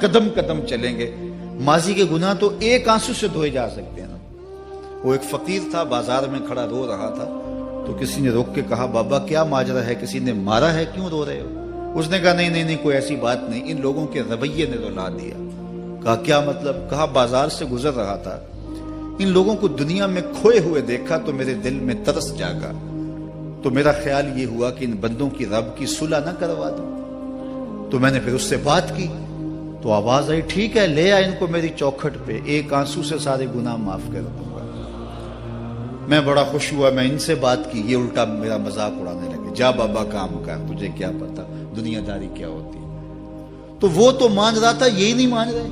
قدم قدم چلیں گے. ماضی کے گناہ تو ایک آنسو سے دھوئے جا سکتے ہیں نا. وہ ایک فقیر تھا, بازار میں کھڑا رو رہا تھا, تو کسی نے روک کے کہا بابا کیا ماجرا ہے, کسی نے مارا ہے, کیوں رو رہے ہو؟ اس نے کہا نہیں کوئی ایسی بات نہیں, ان لوگوں کے رویے نے رلا دیا. کہا کیا مطلب؟ کہا بازار سے گزر رہا تھا, ان لوگوں کو دنیا میں کھوئے ہوئے دیکھا تو میرے دل میں ترس جاگا, تو میرا خیال یہ ہوا کہ ان بندوں کی رب کی صلح نہ کروا دوں. تو میں نے پھر اس سے بات کی, تو آواز آئی ٹھیک ہے لے آ ان کو میری چوکھٹ پہ, ایک آنسو سے سارے گناہ معاف کر دوں گا. میں بڑا خوش ہوا, میں ان سے بات کی, یہ الٹا میرا مذاق اڑانے لگے, جا بابا کام کر, تجھے کیا پتا دنیا داری کیا ہوتی ہے. تو وہ تو مان رہا تھا, یہی نہیں مان رہے,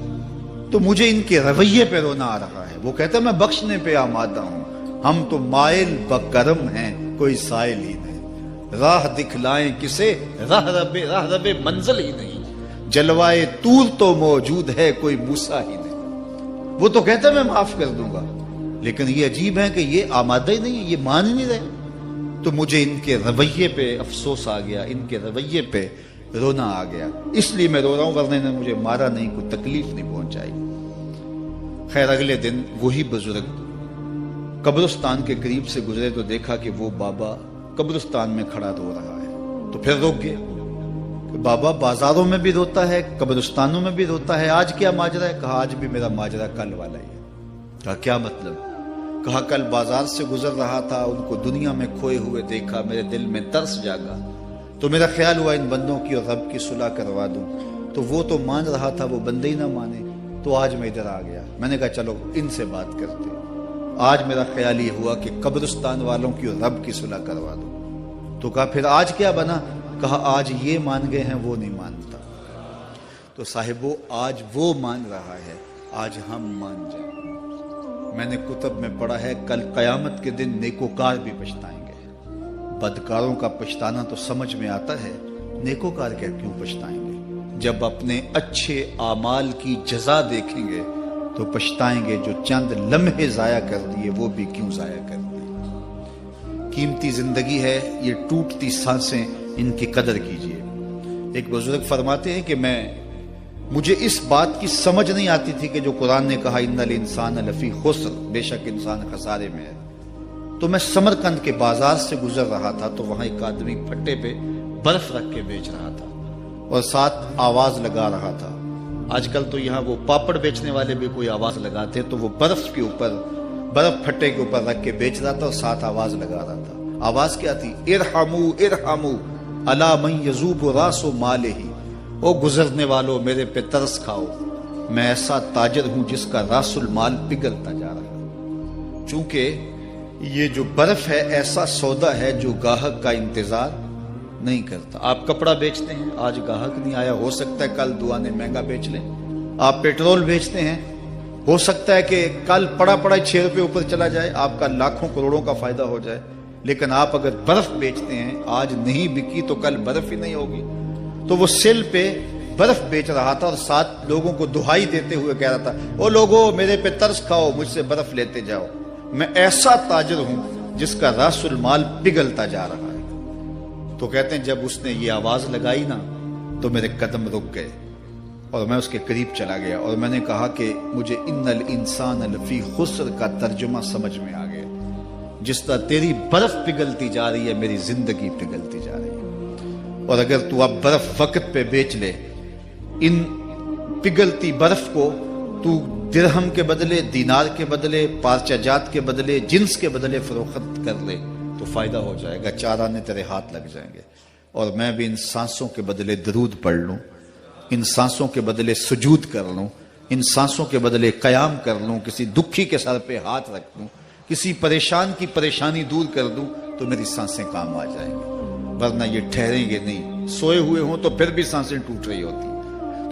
تو مجھے ان کے رویے پہ رونا آ رہا ہے. وہ کہتا ہے میں بخشنے پہ آمادہ ہوں, ہم تو مائل بکرم ہیں کوئی سائل ہی نہیں, راہ دکھلائیں کسے راہ رب منزل ہی نہیں, جلوائے طور تو موجود ہے کوئی موسیٰ ہی نہیں. وہ تو کہتا ہے میں معاف کر دوں گا, لیکن یہ عجیب ہے کہ یہ آمادہ ہی نہیں, یہ مان ہی نہیں رہے. تو مجھے ان کے رویے پہ افسوس آ گیا, ان کے رویے پہ رونا آ گیا, اس لیے میں رو رہا ہوں, ورنہ نے مجھے مارا نہیں, کوئی تکلیف نہیں پہنچائی. خیر اگلے دن وہی بزرگ قبرستان کے قریب سے گزرے تو دیکھا کہ وہ بابا قبرستان میں کھڑا رو رہا ہے. تو پھر روک گیا کہ بابا بازاروں میں بھی روتا ہے, قبرستانوں میں بھی روتا ہے, آج کیا ماجرا ہے؟ کہا آج بھی میرا ماجرا کل والا ہی ہے. کہا کیا مطلب؟ کہا کل بازار سے گزر رہا تھا, ان کو دنیا میں کھوئے ہوئے دیکھا, میرے دل میں ترس جاگا, تو میرا خیال ہوا ان بندوں کی اور رب کی صلح کروا دوں. تو وہ تو مان رہا تھا, وہ بندے ہی نہ مانے, تو آج میں ادھر آ گیا. میں نے کہا چلو ان سے بات کرتے. آج میرا خیال یہ ہوا کہ قبرستان والوں کی اور رب کی صلح کروا دوں. تو کہا پھر آج کیا بنا؟ کہا آج یہ مان گئے ہیں, وہ نہیں مانتا. تو صاحبو آج وہ مان رہا ہے, آج ہم مان جائیں. میں نے کتب میں پڑھا ہے کل قیامت کے دن نیکوکار بھی پچھتائیں گے. بدکاروں کا پچھتانا تو سمجھ میں آتا ہے, نیکوکار کیوں پچھتائیں گے؟ جب اپنے اچھے اعمال کی جزا دیکھیں گے تو پچھتائیں گے, جو چند لمحے ضائع کر دیے وہ بھی کیوں ضائع کر دیے. قیمتی زندگی ہے, یہ ٹوٹتی سانسیں, ان کی قدر کیجیے. ایک بزرگ فرماتے ہیں کہ مجھے اس بات کی سمجھ نہیں آتی تھی کہ جو قرآن نے کہا ان الانسان لفی خسر, بے شک انسان خسارے میں ہے. تو میں سمرقند کے بازار سے گزر رہا تھا, تو وہاں ایک آدمی پھٹے پہ برف رکھ کے بیچ رہا تھا اور ساتھ آواز لگا رہا تھا. آج کل تو یہاں وہ پاپڑ بیچنے والے بھی کوئی آواز لگاتے, تو وہ برف کے اوپر, برف پھٹے کے اوپر رکھ کے بیچ رہا تھا اور ساتھ آواز لگا رہا تھا. آواز کیا تھی؟ ارحمو ارحمو الا من یذوب راس مالہ, او گزرنے والوں میرے پہ ترس کھاؤ, میں ایسا تاجر ہوں جس کا راس المال پگھلتا جا رہا ہے. چونکہ یہ جو برف ہے ایسا سودا ہے جو گاہک کا انتظار نہیں کرتا. آپ کپڑا بیچتے ہیں, آج گاہک نہیں آیا, ہو سکتا ہے کل دعا نے مہنگا بیچ لیں. آپ پیٹرول بیچتے ہیں, ہو سکتا ہے کہ کل پڑا 6 روپے اوپر چلا جائے, آپ کا لاکھوں کروڑوں کا فائدہ ہو جائے. لیکن آپ اگر برف بیچتے ہیں, آج نہیں بکی تو کل برف ہی نہیں ہوگی. تو وہ سل پہ برف بیچ رہا تھا اور ساتھ لوگوں کو دہائی دیتے ہوئے کہہ رہا تھا, او لوگو میرے پہ ترس کھاؤ, مجھ سے برف لیتے جاؤ, میں ایسا تاجر ہوں جس کا راس المال پگھلتا جا رہا ہے. تو کہتے ہیں جب اس نے یہ آواز لگائی نا تو میرے قدم رک گئے اور میں اس کے قریب چلا گیا, اور میں نے کہا کہ مجھے ان الانسان لفی خسر کا ترجمہ سمجھ میں آ گیا. جس طرح تیری برف پگھلتی جا رہی ہے, میری زندگی پگھلتی جا رہی ہے. اور اگر تو اب برف وقت پہ بیچ لے, ان پگھلتی برف کو تو درہم کے بدلے, دینار کے بدلے, پارچہ جات کے بدلے, جنس کے بدلے فروخت کر لے تو فائدہ ہو جائے گا, 4 آنے تیرے ہاتھ لگ جائیں گے. اور میں بھی ان سانسوں کے بدلے درود پڑھ لوں, ان سانسوں کے بدلے سجود کر لوں, ان سانسوں کے بدلے قیام کر لوں, کسی دکھی کے سر پہ ہاتھ رکھ لوں, کسی پریشان کی پریشانی دور کر دوں, تو میری سانسیں کام آ جائیں گی. ورنہ یہ ٹھہریں گے نہیں. سوئے ہوئے ہوں تو پھر بھی سانسیں ٹوٹ رہی ہوتی.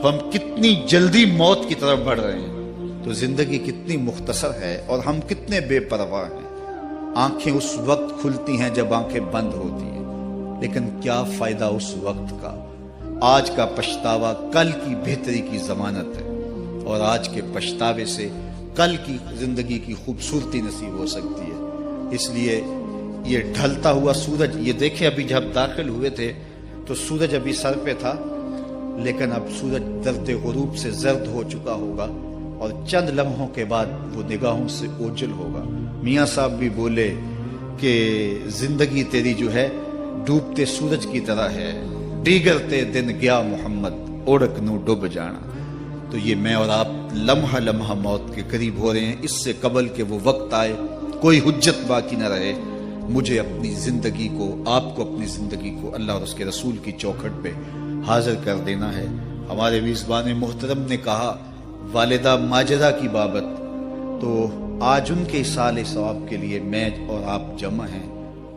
تو ہم کتنی جلدی موت کی طرف بڑھ رہے ہیں, تو زندگی کتنی مختصر ہے اور ہم کتنے بے پرواہ ہیں. آنکھیں اس وقت کھلتی ہیں جب آنکھیں بند ہوتی ہیں, لیکن کیا فائدہ اس وقت کا. آج کا پچھتاوا کل کی بہتری کی ضمانت ہے, اور آج کے پچھتاوے سے کل کی زندگی کی خوبصورتی نصیب ہو سکتی ہے. اس لیے یہ ڈھلتا ہوا سورج, یہ دیکھیں ابھی جب داخل ہوئے تھے تو سورج ابھی سر پہ تھا, لیکن اب سورج درد غروب سے زرد ہو چکا ہوگا اور چند لمحوں کے بعد وہ نگاہوں سے اوجھل ہوگا۔ میاں صاحب بھی بولے کہ زندگی تیری جو ہے ڈوبتے سورج کی طرح ہے، دیگرتے دن گیا محمد اوڑک نو ڈوب جانا۔ تو یہ میں اور آپ لمحہ لمحہ موت کے قریب ہو رہے ہیں۔ اس سے قبل کہ وہ وقت آئے کوئی حجت باقی نہ رہے، مجھے اپنی زندگی کو، آپ کو اپنی زندگی کو اللہ اور اس کے رسول کی چوکھٹ پہ حاضر کر دینا ہے۔ ہمارے میزبان محترم نے کہا والدہ ماجدہ کی بابت، تو آج ان کے اصالِ ثواب کے لیے میں اور آپ جمع ہیں۔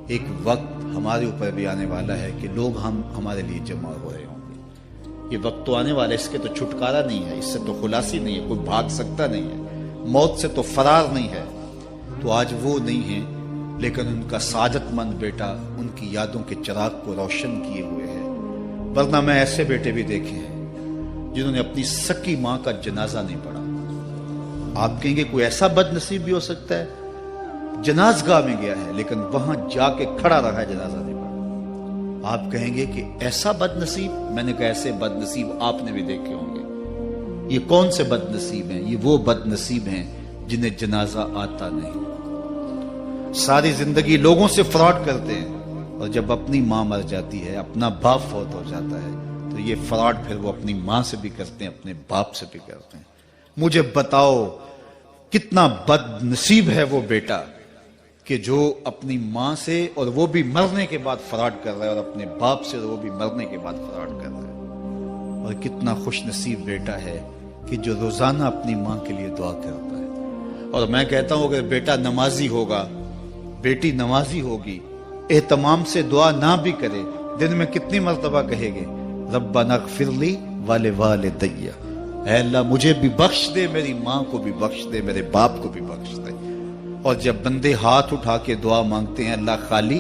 ایک وقت ہمارے اوپر بھی آنے والا ہے کہ لوگ ہمارے لیے جمع ہو رہے ہوں گے۔ یہ وقت تو آنے والا ہے، اس کے تو چھٹکارا نہیں ہے، اس سے تو خلاصی نہیں ہے، کوئی بھاگ سکتا نہیں ہے، موت سے تو فرار نہیں ہے۔ تو آج وہ نہیں ہیں، لیکن ان کا سعادت مند بیٹا ان کی یادوں کے چراغ کو روشن کیے ہوئے ہے۔ ورنہ میں ایسے بیٹے بھی دیکھے ہیں جنہوں نے اپنی سکی ماں کا جنازہ نہیں پڑھا۔ آپ کہیں گے کوئی ایسا بد نصیب بھی ہو سکتا ہے، جنازگاہ میں گیا ہے لیکن وہاں جا کے کھڑا رہا ہے، جنازہ نہیں پڑھا۔ آپ کہیں گے کہ ایسا بد نصیب، میں نے کہا ایسے بد نصیب آپ نے بھی دیکھے ہوں گے۔ یہ کون سے بد نصیب ہیں؟ یہ وہ بد نصیب ہیں جنہیں جنازہ آتا نہیں، ساری زندگی لوگوں سے فراڈ کرتے ہیں، اور جب اپنی ماں مر جاتی ہے، اپنا باپ فوت ہو جاتا ہے، تو یہ فراڈ پھر وہ اپنی ماں سے بھی کرتے ہیں، اپنے باپ سے بھی کرتے ہیں۔ مجھے بتاؤ کتنا بد نصیب ہے وہ بیٹا کہ جو اپنی ماں سے، اور وہ بھی مرنے کے بعد فراڈ کر رہا ہے، اور اپنے باپ سے وہ بھی مرنے کے بعد فراڈ کر رہا ہے۔ اور کتنا خوش نصیب بیٹا ہے کہ جو روزانہ اپنی ماں کے لیے دعا کرتا ہے۔ اور میں کہتا ہوں اگر بیٹا نمازی ہوگا، بیٹی نمازی ہوگی، اہتمام سے دعا نہ بھی کرے، دن میں کتنی مرتبہ کہے گے ربنا اغفر لی ولوالدی، اے اللہ مجھے بھی بخش دے، میری ماں کو بھی بخش دے، میرے باپ کو بھی بخش دے۔ اور جب بندے ہاتھ اٹھا کے دعا مانگتے ہیں اللہ خالی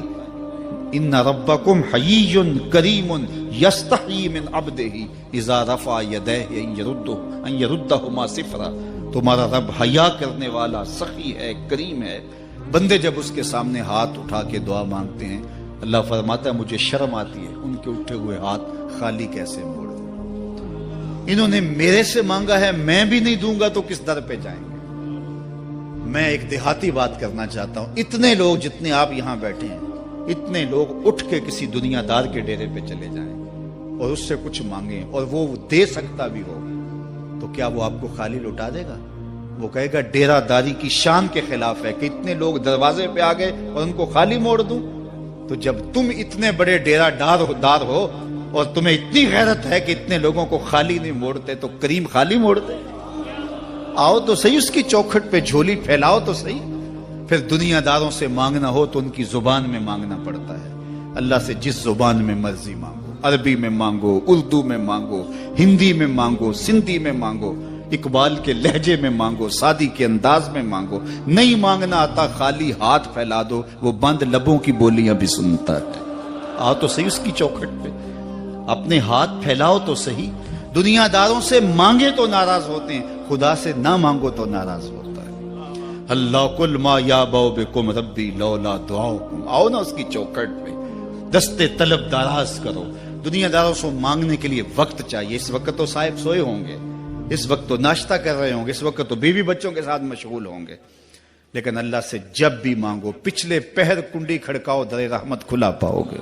ان ربکم حیی کریم یستحیی من عبدہ اذا رفع یدیہ ان یردہما صفرا، تمہارا رب حیا کرنے والا، سخی ہے، کریم ہے۔ بندے جب اس کے سامنے ہاتھ اٹھا کے دعا مانگتے ہیں، اللہ فرماتا ہے مجھے شرم آتی ہے ان کے اٹھے ہوئے ہاتھ خالی کیسے موڑ دوں۔ انہوں نے میرے سے مانگا ہے، میں بھی نہیں دوں گا تو کس در پہ جائیں گے۔ میں ایک دیہاتی بات کرنا چاہتا ہوں، اتنے لوگ جتنے آپ یہاں بیٹھے ہیں، اتنے لوگ اٹھ کے کسی دنیا دار کے ڈیرے پہ چلے جائیں اور اس سے کچھ مانگیں اور وہ دے سکتا بھی ہو، تو کیا وہ آپ کو خالی لوٹا دے گا؟ وہ کہے گا ڈیرہ داری کی شان کے خلاف ہے کہ اتنے لوگ دروازے پہ آ گئے اور ان کو خالی موڑ دوں۔ تو جب تم اتنے بڑے ڈیرہ دار ہو اور تمہیں اتنی غیرت ہے کہ اتنے لوگوں کو خالی نہیں موڑتے، تو کریم خالی موڑ دے۔ آؤ تو صحیح اس کی چوکھٹ پہ جھولی پھیلاؤ تو صحیح۔ پھر دنیا داروں سے مانگنا ہو تو ان کی زبان میں مانگنا پڑتا ہے۔ اللہ سے جس زبان میں مرضی مانگو، عربی میں مانگو، اردو میں مانگو، ہندی میں مانگو، سندھی میں مانگو، اقبال کے لہجے میں مانگو، سادی کے انداز میں مانگو۔ نہیں مانگنا آتا خالی ہاتھ پھیلا دو، وہ بند لبوں کی بولیاں بھی سنتا ہے۔ آؤ تو صحیح اس کی چوکھٹ پہ، اپنے ہاتھ پھیلاؤ تو صحیح۔ دنیا داروں سے مانگے تو ناراض ہوتے ہیں، خدا سے نہ مانگو تو ناراض ہوتا ہے۔ اللہ کل ما یابو بکم ربی لولا دعاؤکم، آؤ نا اس کی چوکھٹ پہ، دستے طلب دراز کرو۔ دنیا داروں سے مانگنے کے لیے وقت چاہیے۔ اس وقت تو صاحب سوئے ہوں گے، اس وقت تو ناشتہ کر رہے ہوں گے، اس وقت تو بیوی بچوں کے ساتھ مشغول ہوں گے، لیکن اللہ سے جب بھی مانگو، پچھلے پہر کنڈی کھڑکاؤ، در رحمت کھلا پاؤ گے۔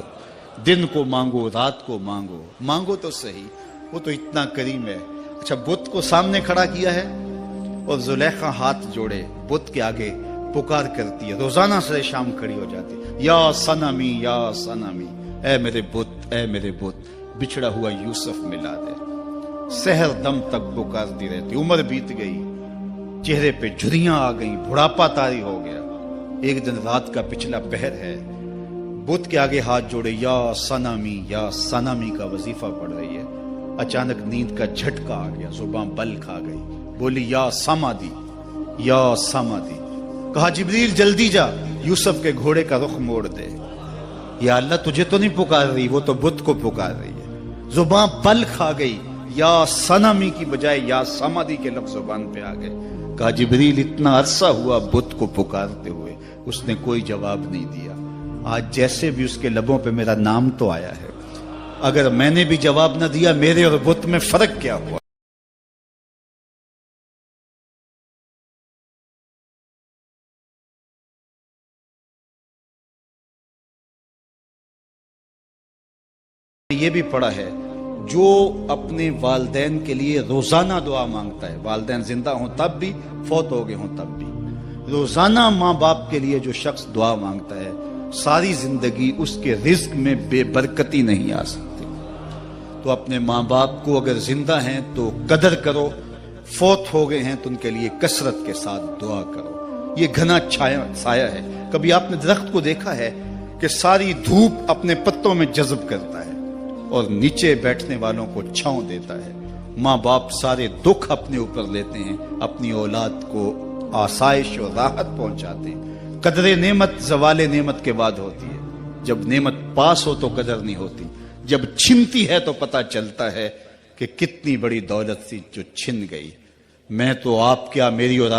دن کو مانگو، رات کو مانگو، مانگو تو صحیح، وہ تو اتنا کریم ہے۔ اچھا بت کو سامنے کھڑا کیا ہے اور زلیخا ہاتھ جوڑے بت کے آگے پکار کرتی ہے، روزانہ سے شام کھڑی ہو جاتی ہے، یا صنمی یا صنمی، اے میرے بت، اے میرے بت، بچھڑا ہوا یوسف ملا دے۔ سحر دم تک پکارتی رہتی، عمر بیت گئی، چہرے پہ جھریاں آ گئیں، بڑھاپا طاری ہو گیا۔ ایک دن رات کا پچھلا پہر ہے، بت کے آگے ہاتھ جوڑے یا صنمی کا وظیفہ پڑھ رہی ہے۔ اچانک نیند کا جھٹکا آ گیا، زبان بل کھا گئی، بولی یا سمادی، یا سمادی۔ کہا جبریل جلدی جا، یوسف کے گھوڑے کا رخ موڑ دے۔ یا اللہ تجھے تو نہیں پکار رہی، وہ تو بت کو پکار رہی ہے۔ زبان بل کھا گئی، یا صنمی کی بجائے یا سمادی کے لفظ زبان پہ آ گئے۔ کہا جبریل اتنا عرصہ ہوا بت کو پکارتے ہوئے، اس نے کوئی جواب نہیں دیا، آج جیسے بھی اس کے لبوں پہ میرا نام تو آیا ہے۔ اگر میں نے بھی جواب نہ دیا میرے اور بت میں فرق کیا ہوا؟ یہ بھی پڑھا ہے جو اپنے والدین کے لیے روزانہ دعا مانگتا ہے، والدین زندہ ہوں تب بھی، فوت ہو گئے ہوں تب بھی، روزانہ ماں باپ کے لیے جو شخص دعا مانگتا ہے ساری زندگی اس کے رزق میں بے برکتی نہیں آ سکتی۔ تو اپنے ماں باپ کو اگر زندہ ہیں تو قدر کرو، فوت ہو گئے ہیں تو ان کے لیے کثرت کے ساتھ دعا کرو۔ یہ گھنا سایہ ہے۔ کبھی آپ نے درخت کو دیکھا ہے کہ ساری دھوپ اپنے پتوں میں جذب کرتا ہے اور نیچے بیٹھنے والوں کو چھاؤں دیتا ہے؟ ماں باپ سارے دکھ اپنے اوپر لیتے ہیں، اپنی اولاد کو آسائش اور راحت پہنچاتے ہیں۔ قدر نعمت زوال نعمت کے بعد ہوتی ہے۔ جب نعمت پاس ہو تو قدر نہیں ہوتی، جب چھنتی ہے تو پتہ چلتا ہے کہ کتنی بڑی دولت تھی جو چھن گئی۔ میں تو آپ کیا، میری اور